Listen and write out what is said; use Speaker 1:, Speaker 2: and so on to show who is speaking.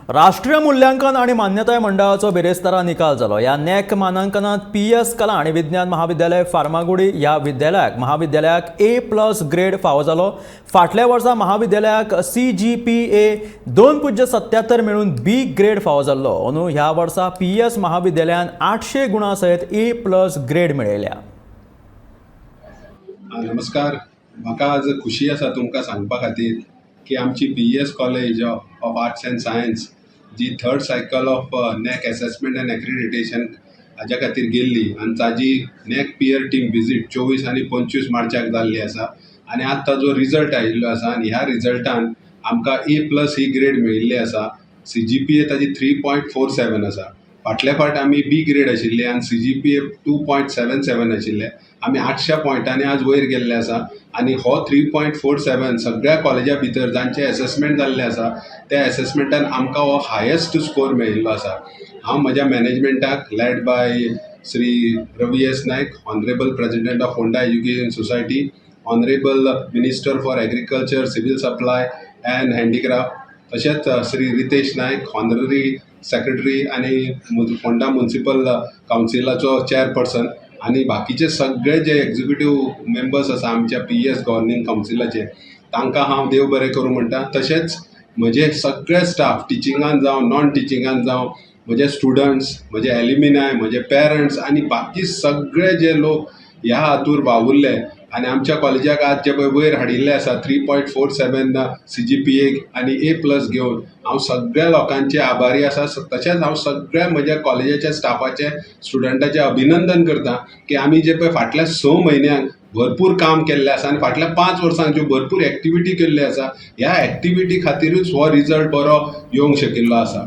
Speaker 1: राष्ट्रीय मूल्यांकन आणि मान्यताय मंडळाचो बेरेस्तारा निकाल जालो। या नॅक मानांकनात PS कला आणि विज्ञान महाविद्यालय फार्मागुडी ह्या महाविद्यालयाक A+ ग्रेड फावो जालो। फाटल्या वर्सा महाविद्यालयाक CGPA 2.77 मेळून B ग्रेड फावो जाल्लो। अंदू ह्या वर्सा PS महाविद्यालयान 800 गुणां सयत A+ ग्रेड मेळयल्या।
Speaker 2: नमस्कार, म्हाका आज खुशी आसा तुमकां सांगपा खातीर की आमची PS college of arts and science जी 3rd cycle of NAAC assessment and accreditation हाज्या खातीर गेल्ली आनी ताजी नॅक पियर टीम विजीट 24 आनी 25 मार्चाक जाल्ली आसा आनी आज ताजो रिजल्ट आयिल्लो आसा आनी ह्या रिजल्टान आमकां A+ ही ग्रेड मेळिल्ली आसा। CGPA ताजी 3.47 आसा। फाटल्या फावट आमी B ग्रेड आशिल्ले आनी CGPA 2.77 आशिल्ले। आमी 800 पॉयंटांनी आज वयर गेल्ले आसा आनी हो 3.47 सगळ्या कॉलेजा भितर जांचे असेसमेंट जाल्ले आसा त्या असेसमेंटान आमकां हो हायेस्ट स्कोर मेळिल्लो आसा। हांव म्हज्या मॅनेजमेंटाक led by Shri Ravi S. Nayak, honourable president of Ponda education society, honourable minister for agriculture, civil supply and handicraft, तशेंच श्री रितेश नायक, ऑनररी सेक्रेटरी आनी फोंडा म्युनिसिपल कावन्सिलाचो चेअरपर्सन आनी बाकीचे सगळे जे एक्झिक्युटीव मेंबर्स आसा आमच्या PS गव्हर्निंग कावन्सिलाचे तांकां हांव देव बरें करूं म्हणटा। तशेंच म्हजे सगळे स्टाफ टिचिंगान जावं नॉन टिचिंगान जावं म्हजे स्टुडंट्स, म्हजे एल्युमिनाय, म्हजे पेरंट्स आनी बाकी सगळे जे लोक ह्या हातूर वावुरले आनी आमच्या कॉलेजाक आज जे पळय वयर हाडिल्ले आसा 3.47 CGPA आनी A+ घेवन हांव सगळ्या लोकांचे आभारी आसा। तशेंच हांव सगळ्या म्हज्या कॉलेजाच्या स्टाफाचे, स्टुडंटाचे अभिनंदन करता की आमी जे पळय फाटल्या 6 म्हयन्यांक भरपूर काम केल्लें आसा आनी फाटल्या 5 वर्सांक ज्यो भरपूर एक्टिविटी केल्ल्यो आसा ह्या एक्टिविटी खातीरूच हो रिजल्ट बरो येवंक शिकिल्लो आसा।